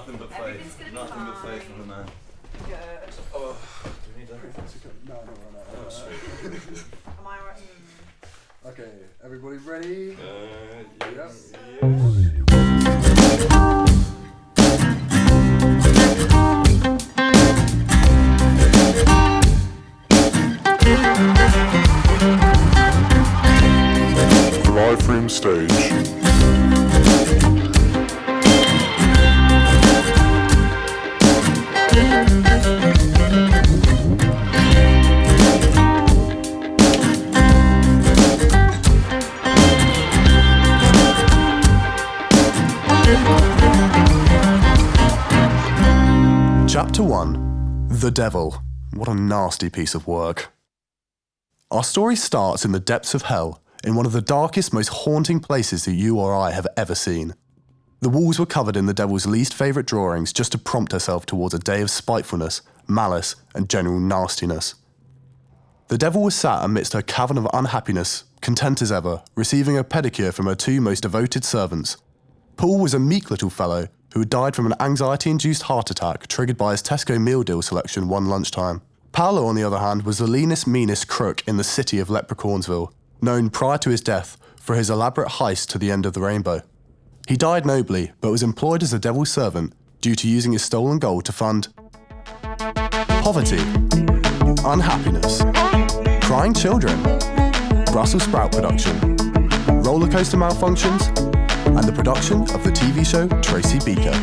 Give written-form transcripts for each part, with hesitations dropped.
Nothing but faith. Nothing but faith in the man. Good. Oh, do we need that? No. Oh, sweet. Am I right? Okay, everybody ready? Yes. Live room stage. Chapter 1. The Devil. What a nasty piece of work. Our story starts in the depths of hell, in one of the darkest, most haunting places that you or I have ever seen. The walls were covered in the devil's least favourite drawings just to prompt herself towards a day of spitefulness, malice, and general nastiness. The devil was sat amidst her cavern of unhappiness, content as ever, receiving a pedicure from her two most devoted servants. Paul was a meek little fellow who had died from an anxiety-induced heart attack triggered by his Tesco meal deal selection one lunchtime. Paulo, on the other hand, was the leanest, meanest crook in the city of Leprechaunsville, known prior to his death for his elaborate heist to the end of the rainbow. He died nobly, but was employed as a devil's servant due to using his stolen gold to fund poverty, unhappiness, crying children, Brussels sprout production, roller coaster malfunctions, and the production of the TV show Tracy Beaker.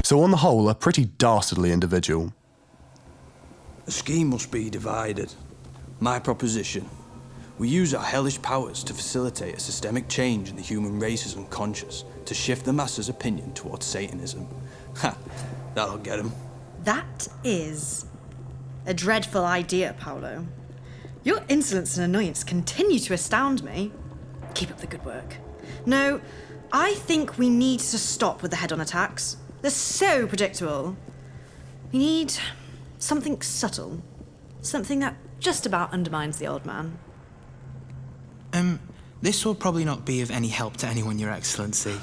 So on the whole, a pretty dastardly individual. The scheme must be divided. My proposition. We use our hellish powers to facilitate a systemic change in the human race's unconscious, to shift the masses' opinion towards Satanism. Ha! That'll get 'em. That is a dreadful idea, Paulo. Your insolence and annoyance continue to astound me. Keep up the good work. No, I think we need to stop with the head-on attacks. They're so predictable. We need something subtle. Something that just about undermines the old man. This will probably not be of any help to anyone, Your Excellency.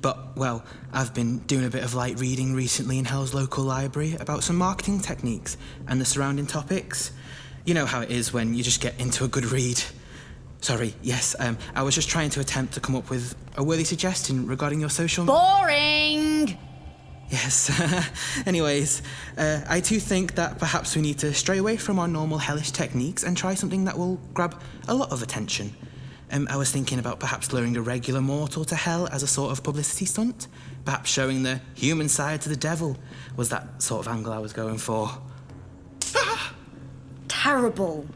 But, well, I've been doing a bit of light reading recently in Hell's local library about some marketing techniques and the surrounding topics. You know how it is when you just get into a good read. Sorry, yes, I was just trying to attempt to come up with a worthy suggestion regarding your social... Boring! Yes. Anyways, I too think that perhaps we need to stray away from our normal hellish techniques and try something that will grab a lot of attention. I was thinking about perhaps luring a regular mortal to hell as a sort of publicity stunt. Perhaps showing the human side to the devil was that sort of angle I was going for. Terrible.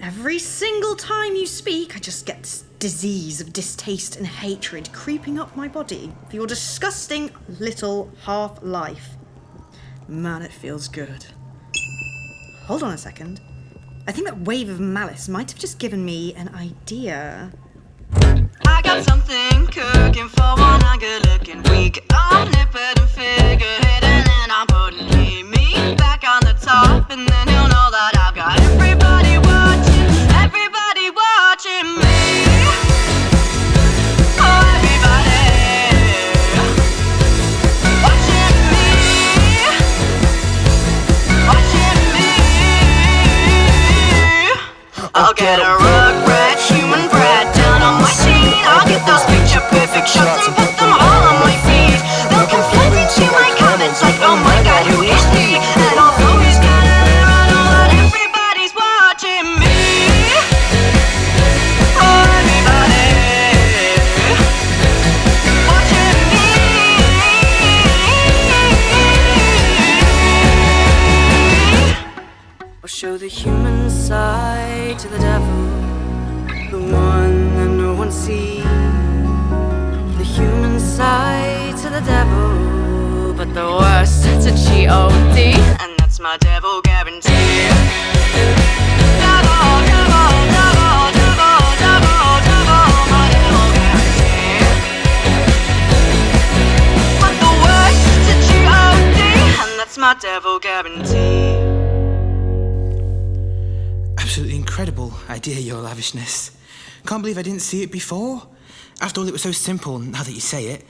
Every single time you speak, I just get this disease of distaste and hatred creeping up my body for your disgusting little half-life. Man, it feels good. Hold on a second. I think that wave of malice might have just given me an idea. I got something cooking for one good-looking week. Omnipotent figure hidden and I'm putting me back on the top, and then you'll know that I've got everybody watching me. Oh, everybody watching me. I'll get a rugrat human brat down on my seat. I'll get those picture perfect shots and put them all on my feed. They'll come flooding to my comments like, oh my god, who is he? And although he's got a hair, I know that everybody's watching me. Oh, everybody watching me. I'll show the human side to the devil, the one that no one sees. The human side to the devil, but the worst to G-O-D, and that's my devil guarantee. Devil, devil, devil, devil, devil, devil, my devil guarantee. But the worst to G-O-D, and that's my devil guarantee. Absolutely incredible idea, your lavishness. Can't believe I didn't see it before. After all, it was so simple, now that you say it.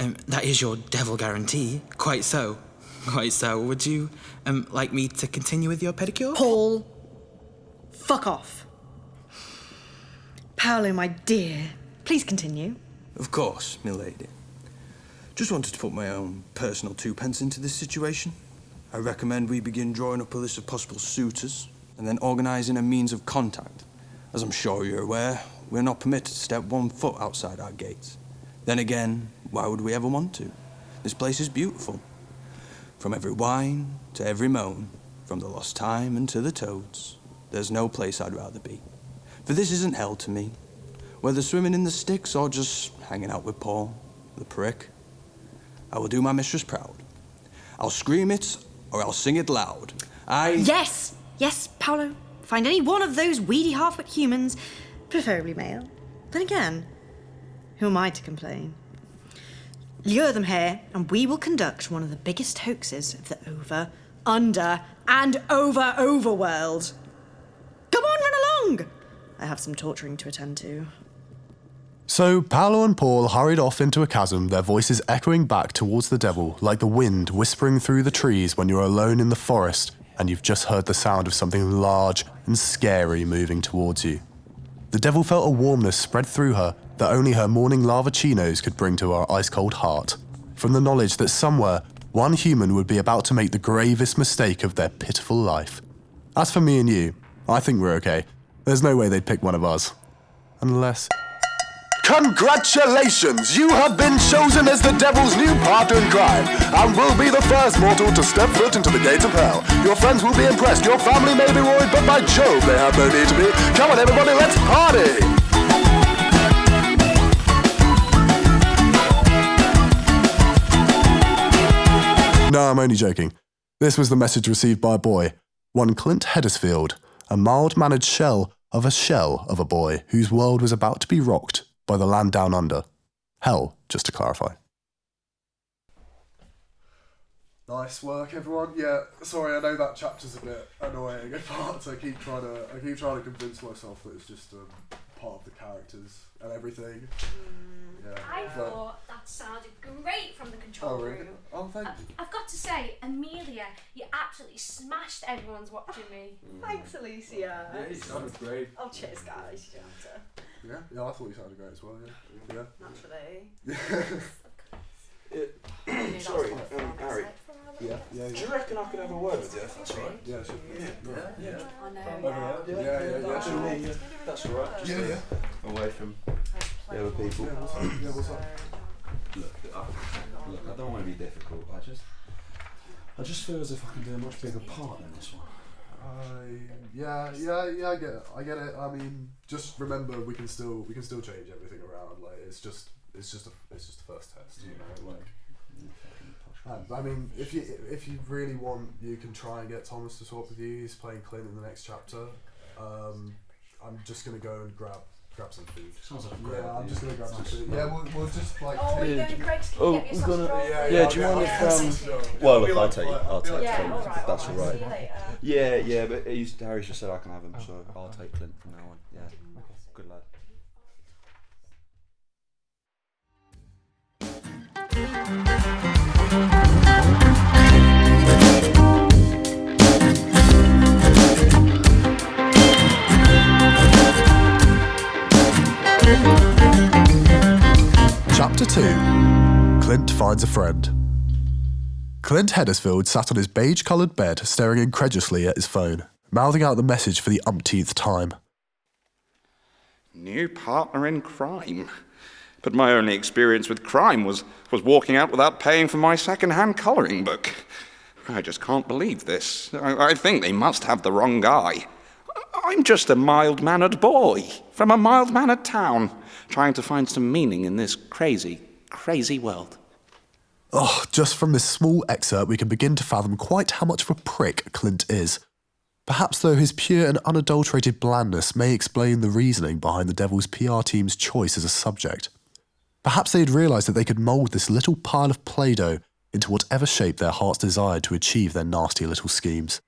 That is your devil guarantee. Quite so. Quite so. Would you, like me to continue with your pedicure? Paul, fuck off. Paulo, my dear, please continue. Of course, milady. Just wanted to put my own personal 2 pence into this situation. I recommend we begin drawing up a list of possible suitors and then organising a means of contact. As I'm sure you're aware, we're not permitted to step 1 foot outside our gates. Then again, why would we ever want to? This place is beautiful. From every whine to every moan, from the lost time and to the toads, there's no place I'd rather be. For this isn't hell to me. Whether swimming in the Styx or just hanging out with Paul, the prick, I will do my mistress proud. I'll scream it or I'll sing it loud. Yes, Paulo. Find any one of those weedy half-wit humans, preferably male. Then again, who am I to complain? Lure them here, and we will conduct one of the biggest hoaxes of the over, under, and overworld. Come on, run along! I have some torturing to attend to. So Paulo and Paul hurried off into a chasm, their voices echoing back towards the devil like the wind whispering through the trees when you're alone in the forest and you've just heard the sound of something large and scary moving towards you. The devil felt a warmness spread through her that only her morning lavachinos could bring to her ice-cold heart, from the knowledge that somewhere one human would be about to make the gravest mistake of their pitiful life. As for me and you, I think we're okay. There's no way they'd pick one of us. Unless... Congratulations! You have been chosen as the devil's new partner in crime, and will be the first mortal to step foot into the gates of hell. Your friends will be impressed, your family may be worried, but by Jove, they have no need to be. Come on everybody, let's party! No, I'm only joking. This was the message received by a boy, one Clint Heddersfield, a mild-mannered shell of a boy whose world was about to be rocked by the land down under. Hell, just to clarify. Nice work, everyone. Yeah, sorry, I know that chapter's a bit annoying at parts. I keep trying to convince myself that it's just part of the characters and everything. Yeah, I thought that sounded great from the control room. Oh, thank you. I've got to say, Amelia, you absolutely smashed everyone's watching me. Thanks, Alecia. Yeah, you sounded great. Oh, cheers, guys. You don't have to. Yeah, I thought you sounded great as well. Yeah. Naturally. Sorry, Harry. Yeah. Do you reckon I could have a word with you? That's all right. Yeah, sure. Yeah. I know. Yeah, sure. That's all right. Just away from the other people. Yeah, what's up? Look, I don't want to be difficult. I just feel as if I can do a much bigger part in this one. Yeah, I get it. I mean, just remember we can still change everything around. Like it's just the first test, you know. Like, I mean, if you really want, you can try and get Thomas to swap with you. He's playing Clint in the next chapter. I'm just gonna go and grab some food. Sounds like a great idea. I'm just gonna grab some food. Yeah, we'll just like. Oh, we're going to Craig's. Can you get your sausage roll? Yeah, do you mind if Well, look, I'll take Clint, Yeah, all right. that's all right. See you later. Yeah, but Harry's just said I can have him, so I'll take Clint from now on. Yeah, good lad. Chapter 2. Clint finds a friend. Clint Heddersfield sat on his beige-coloured bed, staring incredulously at his phone, mouthing out the message for the umpteenth time. New partner in crime. But my only experience with crime was walking out without paying for my second-hand colouring book. I just can't believe this. I think they must have the wrong guy. I'm just a mild-mannered boy from a mild-mannered town, trying to find some meaning in this crazy, crazy world. Oh, just from this small excerpt we can begin to fathom quite how much of a prick Clint is. Perhaps though his pure and unadulterated blandness may explain the reasoning behind the Devil's PR team's choice as a subject. Perhaps they'd realised that they could mould this little pile of Play-Doh into whatever shape their hearts desired to achieve their nasty little schemes.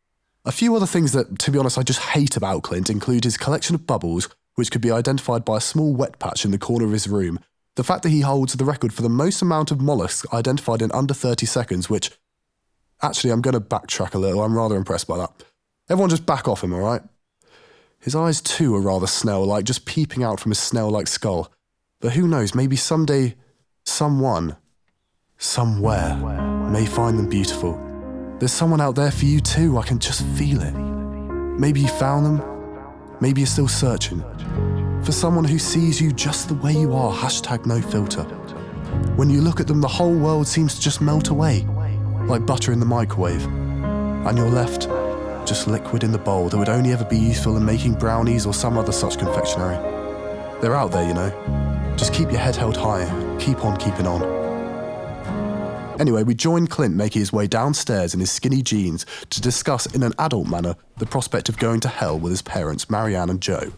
A few other things that, to be honest, I just hate about Clint include his collection of bubbles, which could be identified by a small wet patch in the corner of his room, The fact that he holds the record for the most amount of molluscs identified in under 30 seconds, which... Actually, I'm going to backtrack a little. I'm rather impressed by that. Everyone just back off him, all right? His eyes, too, are rather snail-like, just peeping out from his snail-like skull. But who knows, maybe someday, someone, somewhere, may find them beautiful. There's someone out there for you too, I can just feel it. Maybe you found them, maybe you're still searching. For someone who sees you just the way you are, #NoFilter. When you look at them, the whole world seems to just melt away, like butter in the microwave. And you're left just liquid in the bowl that would only ever be useful in making brownies or some other such confectionery. They're out there, you know. Just keep your head held high, keep on keeping on. Anyway, we join Clint making his way downstairs in his skinny jeans to discuss in an adult manner the prospect of going to hell with his parents, Marianne and Joe.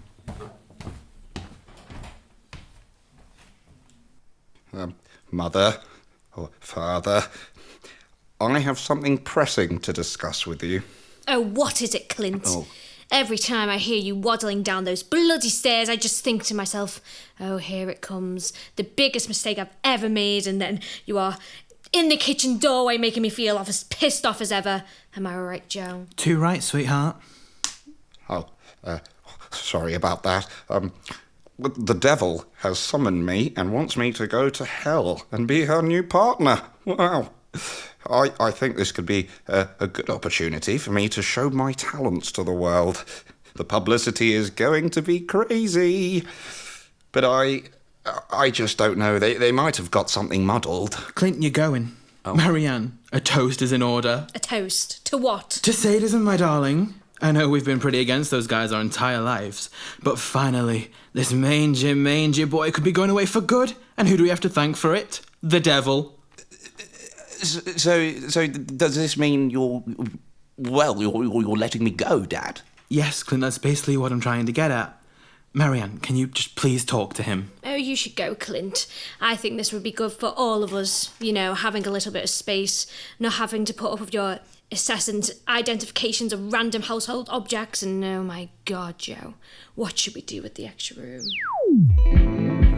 Mother, or father, I have something pressing to discuss with you. Oh, what is it, Clint? Oh. Every time I hear you waddling down those bloody stairs, I just think to myself, oh, here it comes. The biggest mistake I've ever made, and then you are in the kitchen doorway making me feel as pissed off as ever. Am I right, Joe? Too right, sweetheart. Oh, sorry about that. The devil has summoned me and wants me to go to hell and be her new partner. Wow. I think this could be a good opportunity for me to show my talents to the world. The publicity is going to be crazy. But I just don't know. They might have got something muddled. Clint, you're going. Oh. Marianne, a toast is in order. A toast? To what? To sadism, my darling. I know we've been pretty against those guys our entire lives, but finally, this mangy boy could be going away for good. And who do we have to thank for it? The devil. So does this mean you're letting me go, Dad? Yes, Clint, that's basically what I'm trying to get at. Marianne, can you just please talk to him? Oh, you should go, Clint. I think this would be good for all of us, you know, having a little bit of space, not having to put up with your incessant identifications of random household objects, and oh my God, Joe, what should we do with the extra room?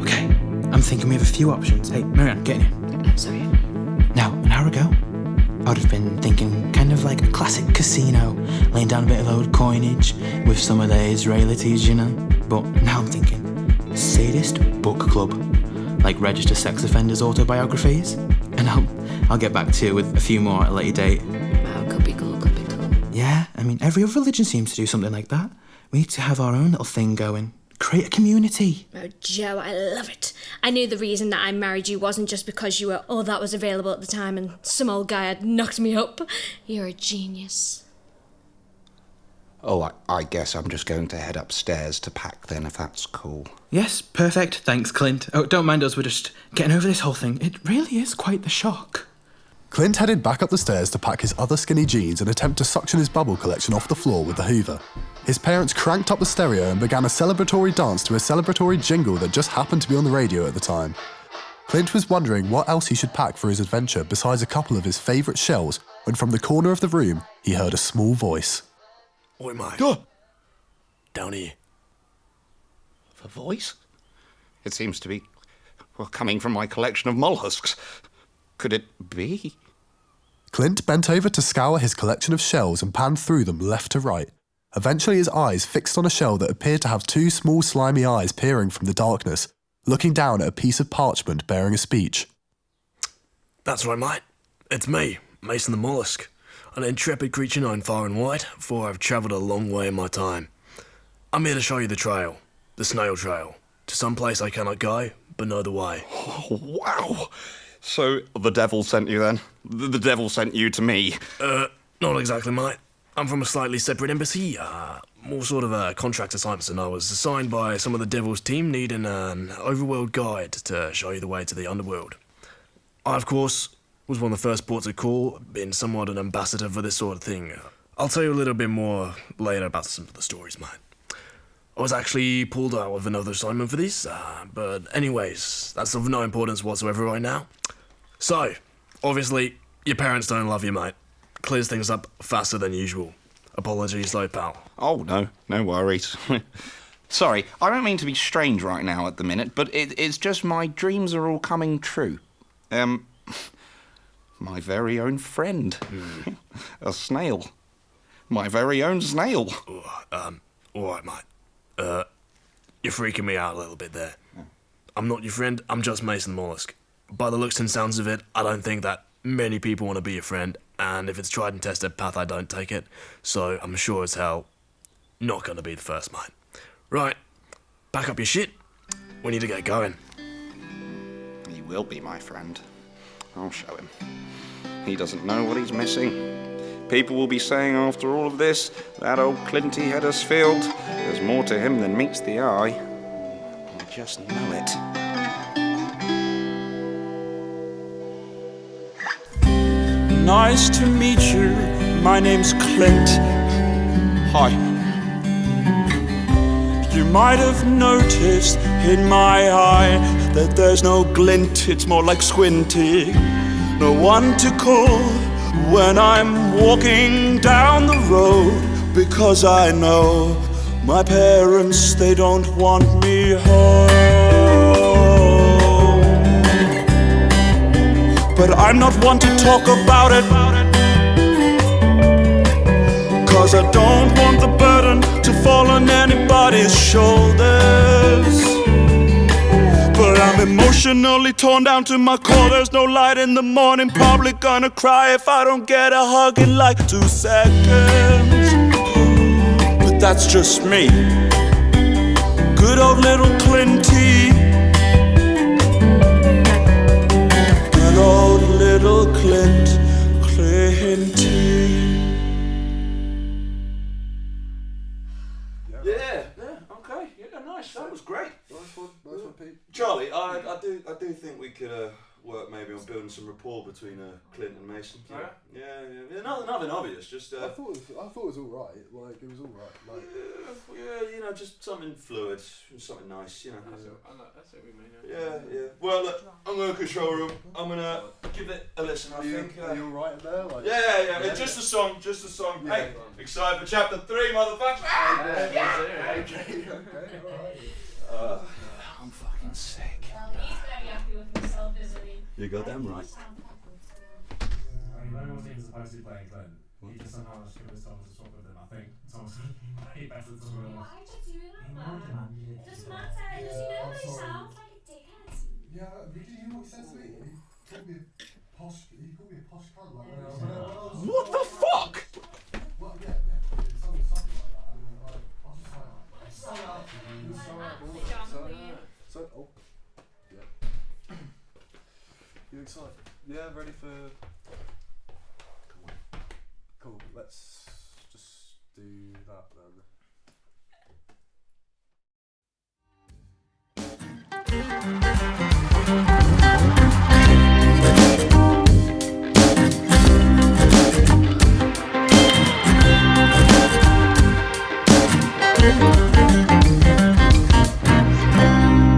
Okay, I'm thinking we have a few options. Hey, Marianne, get in here. I'm sorry. Now, an hour ago, I would have been thinking kind of like a classic casino, laying down a bit of old coinage with some of the Israelites, you know. But now I'm thinking sadist book club, like register sex offenders' autobiographies. And I'll get back to you with a few more at a later date. Wow, could be cool. Yeah, I mean, every other religion seems to do something like that. We need to have our own little thing going. Create a community. Oh, Joe, I love it. I knew the reason that I married you wasn't just because you were all that was available at the time and some old guy had knocked me up. You're a genius. Oh, I guess I'm just going to head upstairs to pack then, if that's cool. Yes, perfect. Thanks, Clint. Oh, don't mind us, we're just getting over this whole thing. It really is quite the shock. Clint headed back up the stairs to pack his other skinny jeans and attempt to suction his bubble collection off the floor with the hoover. His parents cranked up the stereo and began a celebratory dance to a celebratory jingle that just happened to be on the radio at the time. Clint was wondering what else he should pack for his adventure besides a couple of his favourite shells when from the corner of the room he heard a small voice. Oi, mate. Down here. The voice? It seems to be, coming from my collection of molluscs. Could it be? Clint bent over to scour his collection of shells and panned through them left to right. Eventually his eyes fixed on a shell that appeared to have two small slimy eyes peering from the darkness, looking down at a piece of parchment bearing a speech. That's right, mate. It's me, Mason the Mollusc, an intrepid creature known far and wide, for I've travelled a long way in my time. I'm here to show you the trail, the snail trail, to some place I cannot go, but know the way. Oh, wow! So, the devil sent you then? The devil sent you to me? Not exactly, mate. I'm from a slightly separate embassy, more sort of a contract assignment, and I was assigned by some of the devil's team needing an overworld guide to show you the way to the underworld. I, of course, was one of the first ports of call, being somewhat an ambassador for this sort of thing. I'll tell you a little bit more later about some of the stories, mate. I was actually pulled out of another assignment for this, but anyways, that's of no importance whatsoever right now. So, obviously, your parents don't love you, mate. Clears things up faster than usual. Apologies though, pal. Oh, no worries. Sorry, I don't mean to be strange right now at the minute, but it's just my dreams are all coming true. My very own friend. A snail. My very own snail. All right, mate. You're freaking me out a little bit there. I'm not your friend, I'm just Mason Mollusc. By the looks and sounds of it, I don't think that many people want to be your friend, and if it's tried and tested path, I don't take it. So I'm sure as hell not going to be the first, mate. Right, pack up your shit. We need to get going. He will be my friend. I'll show him. He doesn't know what he's missing. People will be saying after all of this, that old Clinty Heddersfield, there's more to him than meets the eye. I just know it. Nice to meet you. My name's Clint. Hi. You might have noticed in my eye that there's no glint, it's more like squinting. No one to call when I'm walking down the road, because I know my parents, they don't want me home. But I'm not one to talk about it, 'cause I don't want the burden to fall on anybody's shoulders. But I'm emotionally torn down to my core. There's no light in the morning. Probably gonna cry if I don't get a hug in like 2 seconds. But that's just me. Good old little Clinty. Good old little Clinty. Nice, that was great. Nice one, Pete. Charlie, I do think we could work maybe on building some rapport between Clint and Mason. Yeah. Nothing obvious. Just I thought it was all right. Like it was all right. Like yeah, just something fluid, something nice. That's what we mean. Yeah. Well, look, I'm going to control room. I'm going to give it a listen. I think. Are you all right in there? Like, yeah. Just a song. Yeah. Hey, excited for chapter 3, motherfucker! Okay, all right. I'm fucking sick. Well, he's very happy with himself, isn't he? You got them right. I mean, when he was supposed to be playing Clint, he just somehow convinced Thomas to swap with him. I think Thomas would be way better to be honest. Why did you do that? It doesn't matter. Does he know that he sounds like a dickhead? Yeah, did you hear what he said to me? He called me a posh cunt. Like, what the fuck? Well, yeah. Something like that. I mean, I was just like, oh, yeah. You excited? Yeah, ready for. Come on. Cool. Let's just do that then.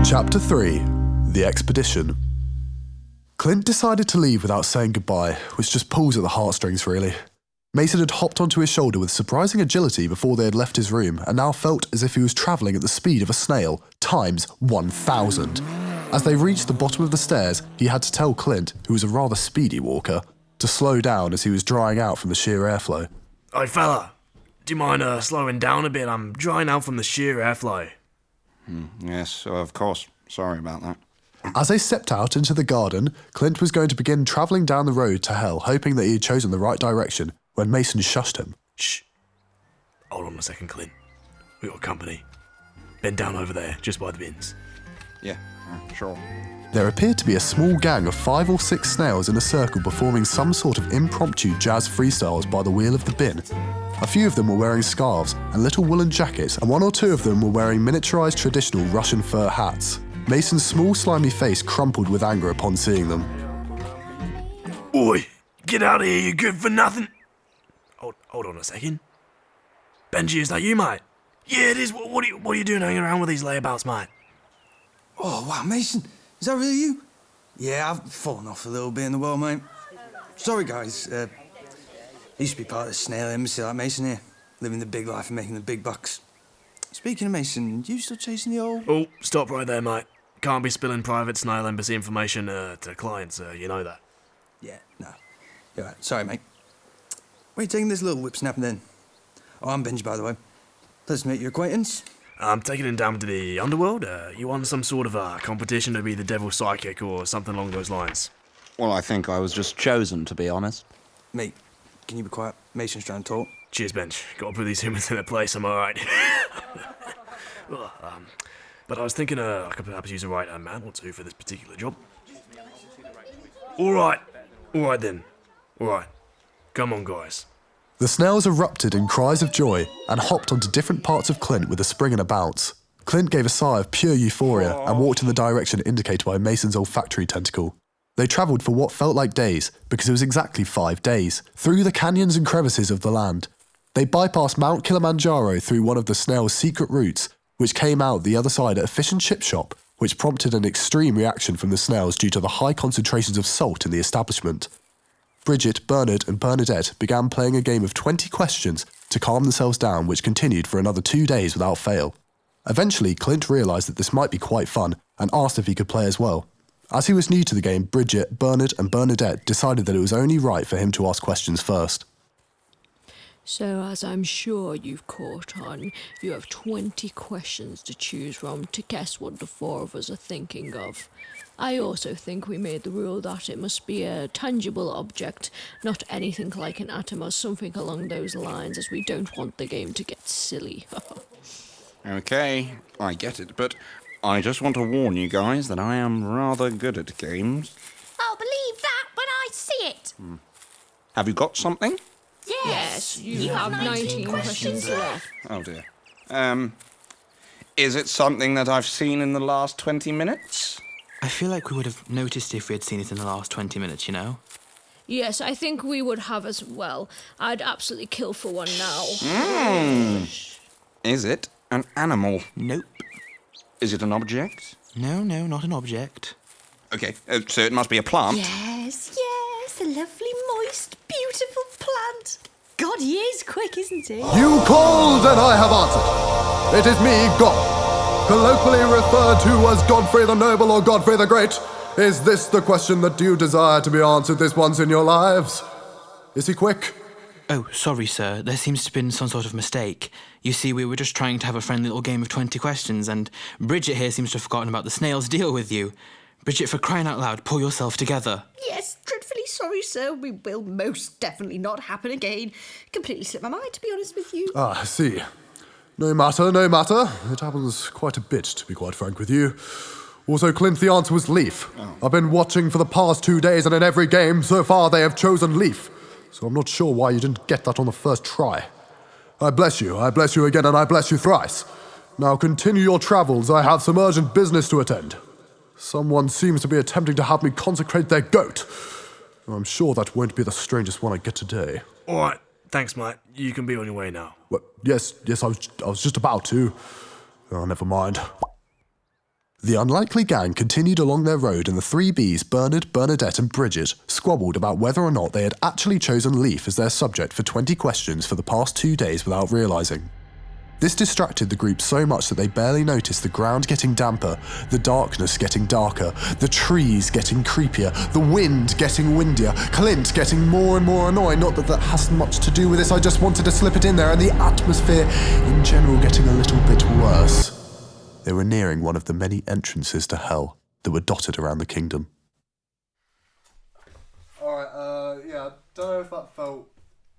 Chapter 3 The Expedition. Clint decided to leave without saying goodbye, which just pulls at the heartstrings, really. Mason had hopped onto his shoulder with surprising agility before they had left his room, and now felt as if he was travelling at the speed of a snail, times 1,000. As they reached the bottom of the stairs, he had to tell Clint, who was a rather speedy walker, to slow down as he was drying out from the sheer airflow. Hey fella, do you mind slowing down a bit? I'm drying out from the sheer airflow. Yes, of course. Sorry about that. As they stepped out into the garden, Clint was going to begin travelling down the road to hell, hoping that he had chosen the right direction, when Mason shushed him. Shh. Hold on a second, Clint. We got company. Bend down over there, just by the bins. Yeah, sure. There appeared to be a small gang of 5 or 6 snails in a circle performing some sort of impromptu jazz freestyles by the wheel of the bin. A few of them were wearing scarves and little woolen jackets, and 1 or 2 of them were wearing miniaturised traditional Russian fur hats. Mason's small slimy face crumpled with anger upon seeing them. Oi, get out of here, you good for nothing. Hold on a second. Benji, is that you, mate? Yeah, it is. What are you doing hanging around with these layabouts, mate? Oh, wow, Mason. Is that really you? Yeah, I've fallen off a little bit in the world, mate. Sorry, guys. I used to be part of the snail embassy like Mason here, living the big life and making the big bucks. Speaking of Mason, you still chasing the old... Oh, stop right there, mate. Can't be spilling private Snail Embassy information to clients, you know that. Yeah, no. You're right. Sorry, mate. Where are you taking this little whipsnapper then? Oh, I'm Benji, by the way. Pleasure to make your acquaintance. I'm taking him down to the underworld. You won some sort of competition to be the devil's psychic or something along those lines. Well, I think I was just chosen, to be honest. Mate, can you be quiet? Mason's trying to talk. Cheers, Benj. Gotta put these humans in their place, I'm alright. But I was thinking I could perhaps use a right-hand man or two for this particular job. Alright then. Alright. Come on, guys. The snails erupted in cries of joy and hopped onto different parts of Clint with a spring and a bounce. Clint gave a sigh of pure euphoria and walked in the direction indicated by Mason's olfactory tentacle. They travelled for what felt like days, because it was exactly 5 days, through the canyons and crevices of the land. They bypassed Mount Kilimanjaro through one of the snails' secret routes, which came out the other side at a fish and chip shop, which prompted an extreme reaction from the snails due to the high concentrations of salt in the establishment. Bridget, Bernard and Bernadette began playing a game of 20 questions to calm themselves down, which continued for another 2 days without fail. Eventually, Clint realised that this might be quite fun and asked if he could play as well. As he was new to the game, Bridget, Bernard and Bernadette decided that it was only right for him to ask questions first. So, as I'm sure you've caught on, you have 20 questions to choose from to guess what the four of us are thinking of. I also think we made the rule that it must be a tangible object, not anything like an atom or something along those lines, as we don't want the game to get silly. Okay, I get it, but I just want to warn you guys that I am rather good at games. I'll believe that when I see it. Have you got something? Yes, you have 19 questions left. Oh dear. Is it something that I've seen in the last 20 minutes? I feel like we would have noticed if we had seen it in the last 20 minutes, you know? Yes, I think we would have as well. I'd absolutely kill for one now. Is it an animal? Nope. Is it an object? No, not an object. Okay, so it must be a plant. Yes, a lovely, moist, beautiful plant. God, he is quick, isn't he? You called and I have answered. It is me, God, colloquially referred to as Godfrey the Noble or Godfrey the Great. Is this the question that you desire to be answered this once in your lives? Is he quick? Oh, sorry, sir. There seems to have been some sort of mistake. You see, we were just trying to have a friendly little game of 20 questions, and Bridget here seems to have forgotten about the snail's deal with you. Bridget, for crying out loud, pull yourself together. Yes, dreadfully sorry, sir. We will most definitely not happen again. Completely slipped my mind, to be honest with you. I see. No matter. It happens quite a bit, to be quite frank with you. Also, Clint, the answer was leaf. I've been watching for the past 2 days, and in every game so far they have chosen leaf. So I'm not sure why you didn't get that on the first try. I bless you again, and I bless you thrice. Now continue your travels, I have some urgent business to attend. Someone seems to be attempting to have me consecrate their goat. I'm sure that won't be the strangest one I get today. Alright, thanks, mate. You can be on your way now. Well, yes, I was just about to. Oh, never mind. The unlikely gang continued along their road, and the three Bs, Bernard, Bernadette and Bridget, squabbled about whether or not they had actually chosen Leaf as their subject for 20 questions for the past 2 days without realising. This distracted the group so much that they barely noticed the ground getting damper, the darkness getting darker, the trees getting creepier, the wind getting windier, Clint getting more and more annoying. Not that that has much to do with this, I just wanted to slip it in there, and the atmosphere in general getting a little bit worse. They were nearing one of the many entrances to hell that were dotted around the kingdom. Alright, I don't know if that felt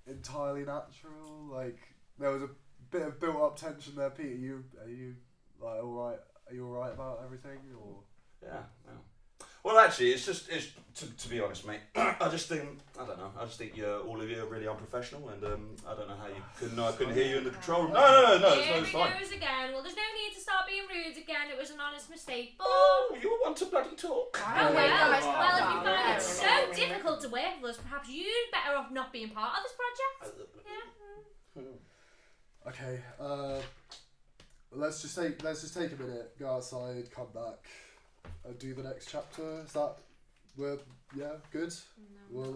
entirely natural. Like, there was a bit of built-up tension there. Pete, are you like alright? Are you alright about everything, or? Yeah. Well, actually, it's to be honest, mate. I just think all of you are really unprofessional, and I don't know how you couldn't. I couldn't hear you in the control room. No, it's fine. Here again. Well, there's no need to start being rude again. It was an honest mistake. But you want to bloody talk. well, if you find it so difficult to work with us, perhaps you'd better off not being part of this project. Yeah. Okay. Let's just take a minute. Go outside. Come back. Do the next chapter. Is that good? No. Well,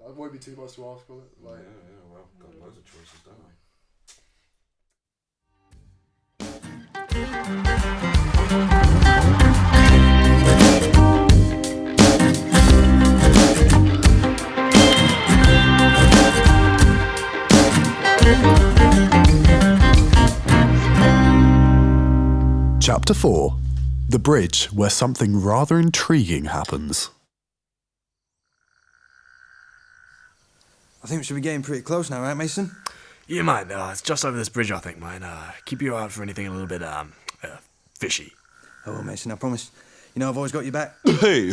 it won't be too much to ask, will it? Like, well, got loads of choices, don't I? Chapter 4. The Bridge, where something rather intriguing happens. I think we should be getting pretty close now, right, Mason? Yeah, mate. It's just over this bridge, I think, mate. Keep your eye out for anything a little bit, fishy. Oh, well, Mason, I promise. You know I've always got your back. Hey.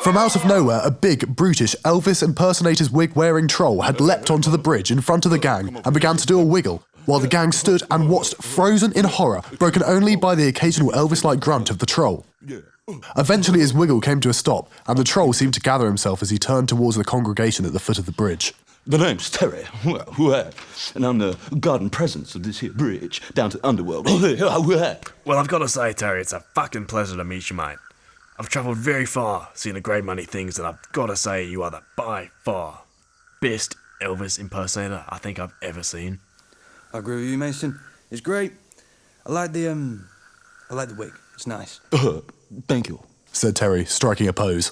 From out of nowhere, a big, brutish, Elvis impersonator's wig-wearing troll had leapt onto the bridge in front of the gang and began to do a wiggle, while the gang stood and watched, frozen in horror, broken only by the occasional Elvis-like grunt of the troll. Eventually his wiggle came to a stop, and the troll seemed to gather himself as he turned towards the congregation at the foot of the bridge. The name's Terry, and I'm the garden presence of this here bridge down to the underworld. Well, I've got to say, Terry, it's a fucking pleasure to meet you, mate. I've travelled very far, seen a great many things, and I've got to say you are the by far best Elvis impersonator I think I've ever seen. I agree with you, Mason. It's great. I like the wig. It's nice. Thank you, said Terry, striking a pose.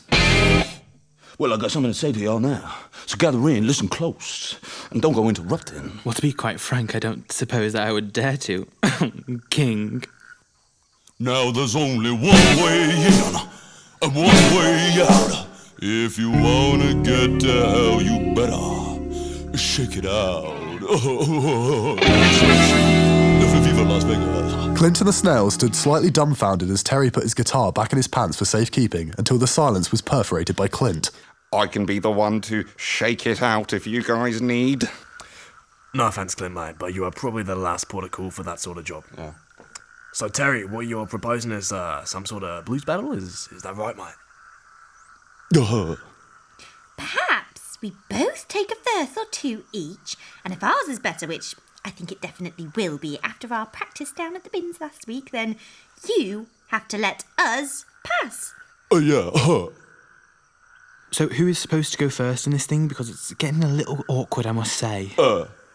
Well, I got something to say to y'all now. So gather in, listen close, and don't go interrupting. Well, to be quite frank, I don't suppose that I would dare to. King. Now there's only one way in and one way out. If you wanna get to hell, you better shake it out. Viva Las Vegas. Clint and the Snail stood slightly dumbfounded as Terry put his guitar back in his pants for safekeeping until the silence was perforated by Clint. I can be the one to shake it out if you guys need. No offence, Clint, mate, but you are probably the last port of call for that sort of job. Yeah. So, Terry, what you're proposing is some sort of blues battle? Is that right, mate? Perhaps we both take a verse or two each, and if ours is better, which I think it definitely will be after our practice down at the bins last week, then you have to let us pass. So who is supposed to go first in this thing? Because it's getting a little awkward, I must say.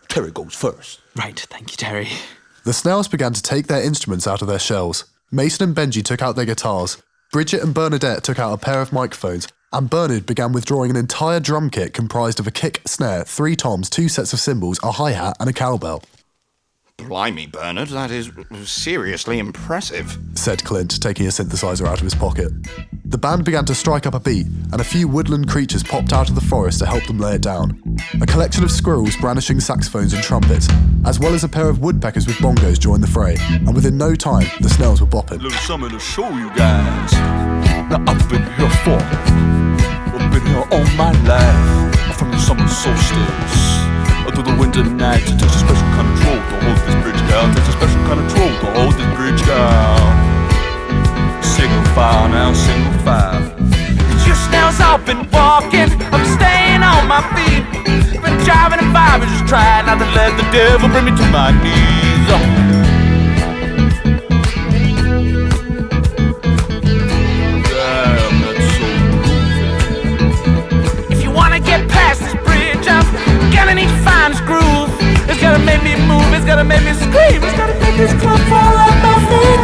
Terry goes first. Right, thank you, Terry. The Snails began to take their instruments out of their shells. Mason and Benji took out their guitars. Bridget and Bernadette took out a pair of microphones. And Bernard began withdrawing an entire drum kit comprised of a kick, snare, 3 toms, 2 sets of cymbals, a hi-hat and a cowbell. Blimey, Bernard, that is seriously impressive, said Clint, taking a synthesizer out of his pocket. The band began to strike up a beat, and a few woodland creatures popped out of the forest to help them lay it down. A collection of squirrels brandishing saxophones and trumpets, as well as a pair of woodpeckers with bongos joined the fray, and within no time, the Snails were bopping. Little something to show you guys. Now I've been here I've been here all my life, from the summer solstice to the winter night. It takes a special kind of troll to hold this bridge down. It takes a special kind of troll to hold this bridge down. Single file now, single file. Just now as I've been walking, I'm staying on my feet. Been driving a vibe and just trying not to let the devil bring me to my knees. Damn, that's so groovy. If you wanna get past this bridge, I'm gonna need to find this groove. It's gonna make me move, it's gonna make me scream, it's gonna make this club fall off my feet.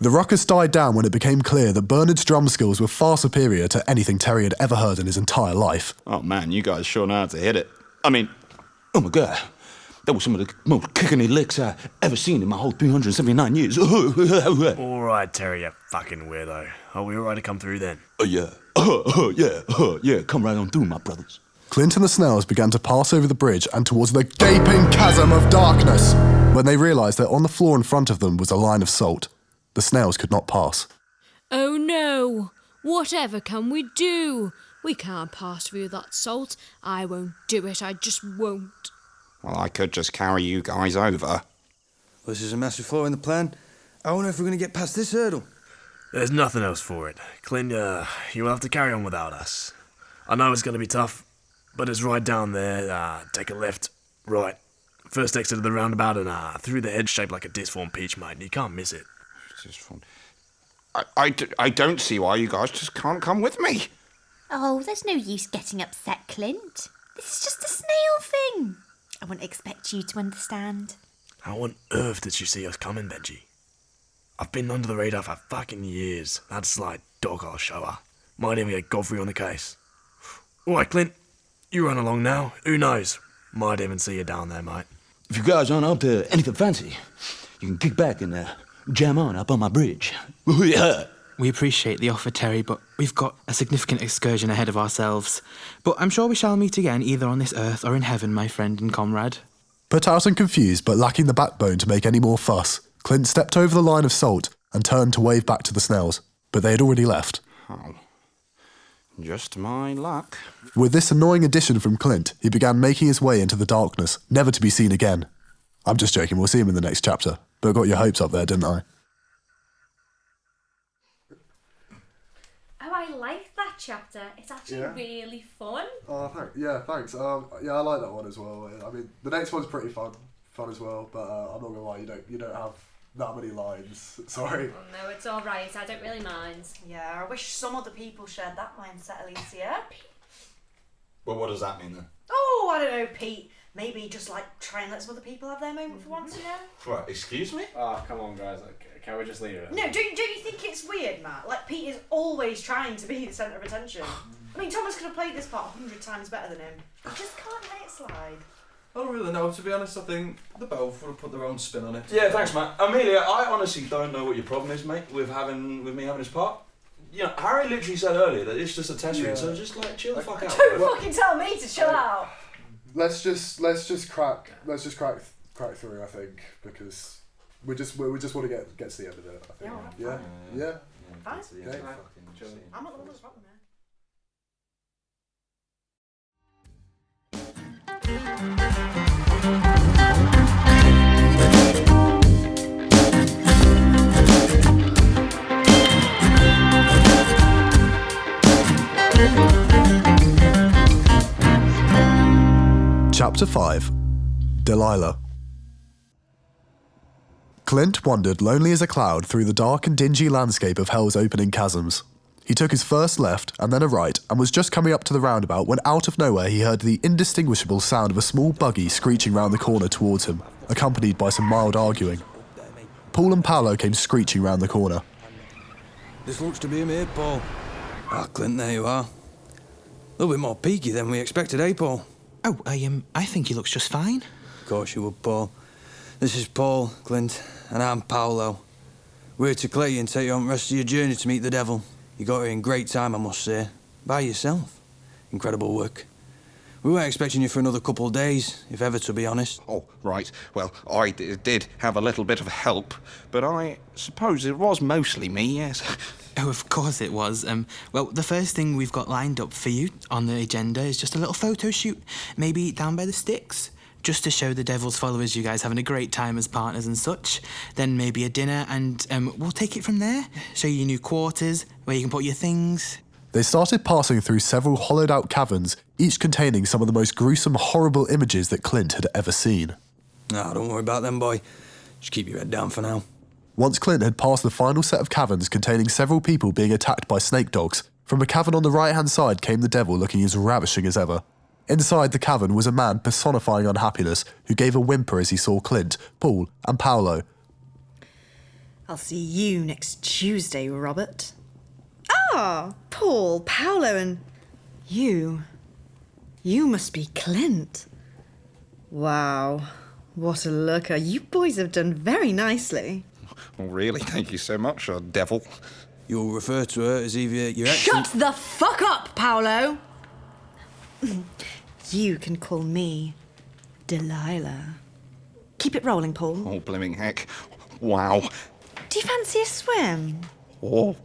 The ruckus died down when it became clear that Bernard's drum skills were far superior to anything Terry had ever heard in his entire life. Oh man, you guys sure know how to hit it. I mean, oh my god, that was some of the most kickiny licks I ever seen in my whole 379 years. Alright, Terry, you fucking weirdo. Are we alright to come through then? Yeah, come right on through, my brothers. Clint and the Snails began to pass over the bridge and towards the gaping chasm of darkness, when they realised that on the floor in front of them was a line of salt. The Snails could not pass. Oh no! Whatever can we do? We can't pass through that salt. I won't do it, I just won't. Well, I could just carry you guys over. Well, this is a massive flaw in the plan. I wonder if we're going to get past this hurdle. There's nothing else for it. Clint, you will have to carry on without us. I know it's going to be tough, but it's right down there. Take a left, right. First exit of the roundabout and through the hedge shaped like a disformed peach, mate. You can't miss it. Disformed. I don't see why you guys just can't come with me. Oh, there's no use getting upset, Clint. This is just a snail thing. I wouldn't expect you to understand. How on earth did you see us coming, Benji? I've been under the radar for fucking years. That sly dog I'll show her. Might even get Godfrey on the case. Alright, Clint. You run along now. Who knows? Might even see you down there, mate. If you guys aren't up to anything fancy, you can kick back and jam on up on my bridge. Yeah. We appreciate the offer, Terry, but we've got a significant excursion ahead of ourselves. But I'm sure we shall meet again, either on this earth or in heaven, my friend and comrade. Put out and confused, but lacking the backbone to make any more fuss, Clint stepped over the line of salt and turned to wave back to the snails, but they had already left. Oh, just my luck. With this annoying addition from Clint, he began making his way into the darkness, never to be seen again. I'm just joking, we'll see him in the next chapter, but I got your hopes up there, didn't I? Oh, I like that chapter. It's actually really fun. Oh, thanks. Yeah, I like that one as well. I mean, the next one's pretty fun as well. But I'm not gonna lie, you don't have that many lines. Sorry. Oh, no, it's all right. I don't really mind. Yeah, I wish some other people shared that mindset, Alecia. Well, what does that mean then? Oh, I don't know, Pete. Maybe just try and let some other people have their moment for once, you know? Right, excuse me? Oh, come on, guys. Can we just leave it? No, don't you think it's weird, Matt? Pete is always trying to be the centre of attention. I mean, Thomas could have played this part 100 times better than him. I just can't let it slide. I don't really know, to be honest. I think they both would have put their own spin on it. Yeah, thanks, Matt. Amelia, I honestly don't know what your problem is, mate, with me having this part. You know, Harry literally said earlier that it's just a test read, so just chill the fuck out. Don't fucking tell me to chill out. Let's just crack through. I think because we just want to get to the end of it. I think. Yeah. Fine. Okay. I'm not the one that's problem there. Chapter 5. Delilah. Clint wandered lonely as a cloud through the dark and dingy landscape of Hell's opening chasms. He took his first left and then a right and was just coming up to the roundabout when out of nowhere he heard the indistinguishable sound of a small buggy screeching round the corner towards him, accompanied by some mild arguing. Paul and Paulo came screeching round the corner. This looks to be a mate, Paul. Ah, Clint, there you are. A little bit more peaky than we expected, eh, Paul? Oh, I think he looks just fine. Of course you would, Paul. This is Paul, Clint, and I'm Paulo. We're here to collect you and take you on the rest of your journey to meet the devil. You got here in great time, I must say. By yourself. Incredible work. We weren't expecting you for another couple of days, if ever, to be honest. Oh, right. Well, I did have a little bit of help, but I suppose it was mostly me, yes. Oh, of course it was. Well, the first thing we've got lined up for you on the agenda is just a little photo shoot, maybe down by the sticks, just to show the devil's followers you guys having a great time as partners and such. Then maybe a dinner, and we'll take it from there. Show you new quarters, where you can put your things. They started passing through several hollowed-out caverns, each containing some of the most gruesome, horrible images that Clint had ever seen. No, don't worry about them, boy. Just keep your head down for now. Once Clint had passed the final set of caverns containing several people being attacked by snake dogs, from a cavern on the right-hand side came the devil looking as ravishing as ever. Inside the cavern was a man personifying unhappiness who gave a whimper as he saw Clint, Paul and Paulo. I'll see you next Tuesday, Robert. Ah, Paul, Paulo and you. You must be Clint. Wow, what a looker. You boys have done very nicely. Well, really, thank you so much, devil. You'll refer to her as either your Shut the fuck up, Paulo! You can call me Delilah. Keep it rolling, Paul. Oh, blimmin' heck. Wow. Do you fancy a swim? Oh,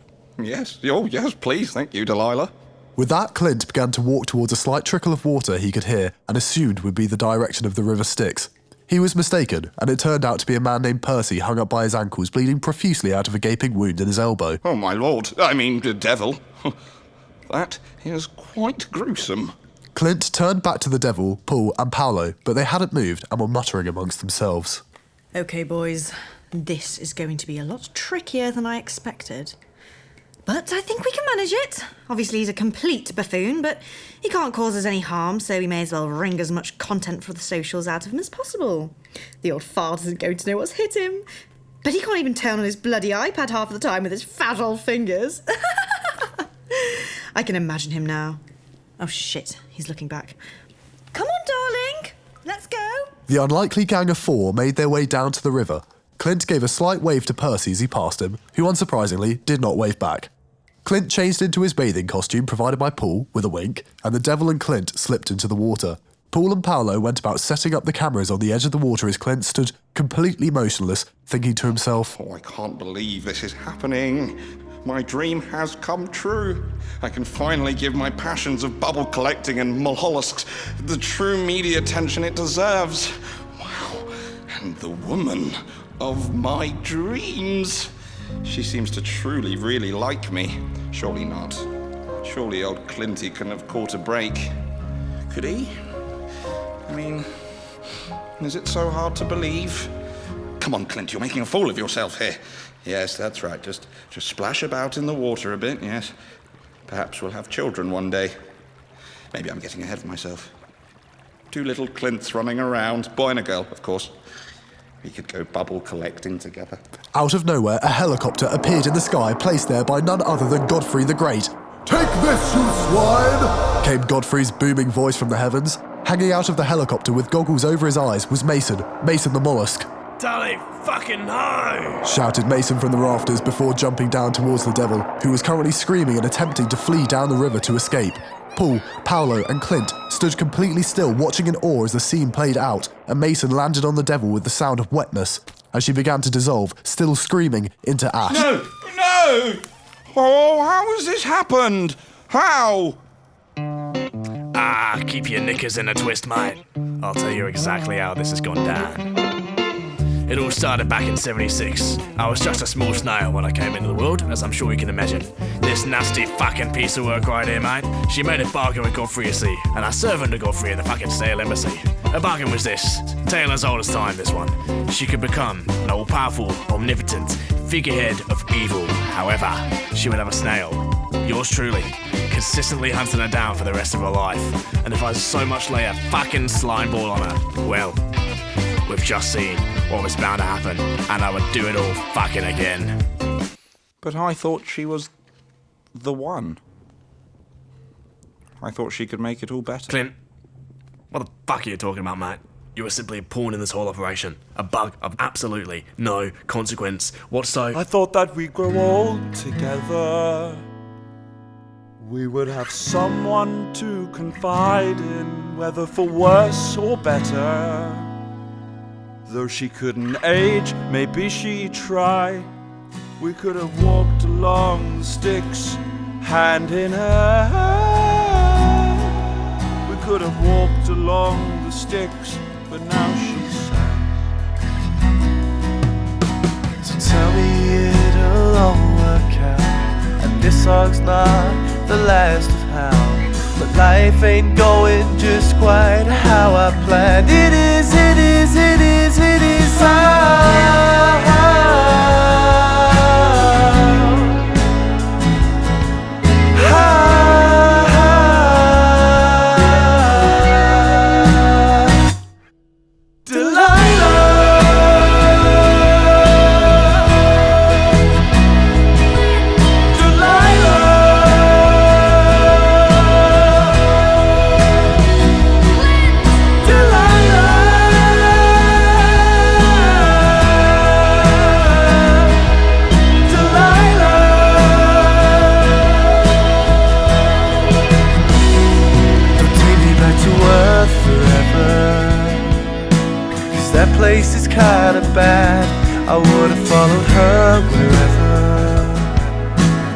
yes. Oh, yes, please. Thank you, Delilah. With that, Clint began to walk towards a slight trickle of water he could hear and assumed would be the direction of the river Styx. He was mistaken, and it turned out to be a man named Percy hung up by his ankles, bleeding profusely out of a gaping wound in his elbow. Oh, my lord. I mean, the devil. That is quite gruesome. Clint turned back to the devil, Paul, and Paulo, but they hadn't moved and were muttering amongst themselves. Okay, boys. This is going to be a lot trickier than I expected. But I think we can manage it. Obviously, he's a complete buffoon, but he can't cause us any harm, so we may as well wring as much content for the socials out of him as possible. The old fart isn't going to know what's hit him. But he can't even turn on his bloody iPad half the time with his fat old fingers. I can imagine him now. Oh, shit. He's looking back. Come on, darling. Let's go. The unlikely gang of four made their way down to the river. Clint gave a slight wave to Percy as he passed him, who unsurprisingly did not wave back. Clint changed into his bathing costume provided by Paul, with a wink, and the devil and Clint slipped into the water. Paul and Paulo went about setting up the cameras on the edge of the water as Clint stood completely motionless, thinking to himself, Oh, I can't believe this is happening. My dream has come true. I can finally give my passions of bubble collecting and molluscs the true media attention it deserves. Wow, and the woman of my dreams. She seems to truly, really like me. Surely not. Surely old Clinty couldn't have caught a break. Could he? I mean, is it so hard to believe? Come on, Clint, you're making a fool of yourself here. Yes, that's right. Just splash about in the water a bit, yes. Perhaps we'll have children one day. Maybe I'm getting ahead of myself. 2 little Clints running around. Boy and a girl, of course. We could go bubble collecting together. Out of nowhere, a helicopter appeared in the sky, placed there by none other than Godfrey the Great. Take this, you swine! Came Godfrey's booming voice from the heavens. Hanging out of the helicopter with goggles over his eyes was Mason the Mollusc. Dolly, fucking no! Shouted Mason from the rafters before jumping down towards the devil, who was currently screaming and attempting to flee down the river to escape. Paul, Paulo, and Clint stood completely still, watching in awe as the scene played out, and Mason landed on the devil with the sound of wetness, as she began to dissolve, still screaming, into ash. No! No! Oh, how has this happened? How? Ah, keep your knickers in a twist, mate. I'll tell you exactly how this has gone down. It all started back in 76. I was just a small snail when I came into the world, as I'm sure you can imagine. This nasty fucking piece of work right here, mate. She made a bargain with Godfrey, you see, and I served under Godfrey in the fucking Sale Embassy. Her bargain was this, tale as old as time, this one. She could become an all-powerful, omnipotent figurehead of evil. However, she would have a snail, yours truly, consistently hunting her down for the rest of her life. And if I so much lay a fucking slime ball on her, well, we've just seen what was bound to happen, and I would do it all fucking again. But I thought she was the one. I thought she could make it all better. Clint, what the fuck are you talking about, mate? You were simply a pawn in this whole operation. A bug of absolutely no consequence. What so? I thought that we'd grow old together. We would have someone to confide in, whether for worse or better. Though she couldn't age, maybe she'd try. We could have walked along the Styx, hand in hand. We could have walked along the Styx, but now she's sad. So tell me it'll all work out, and this song's not the last of how. But life ain't going just quite how I planned. It is place is kinda bad. I would've followed her wherever.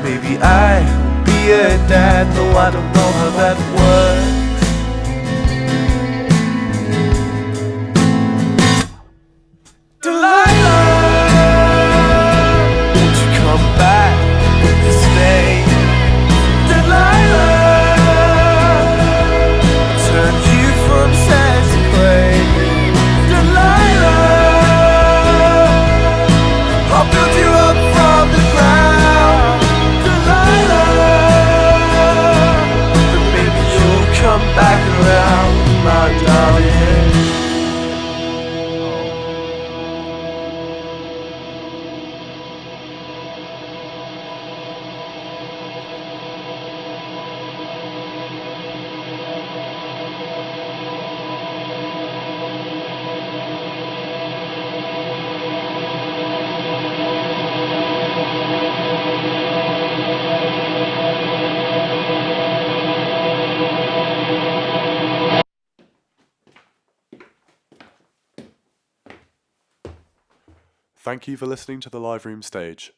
Maybe I be a dad, though I don't know how that works. Delilah, won't you come back and stay? Delilah, turn you from sand to clay. Delilah, I'll build you up from the ground. Delilah, then maybe you'll come back around, my darling. Thank you for listening to The Live Room Stage.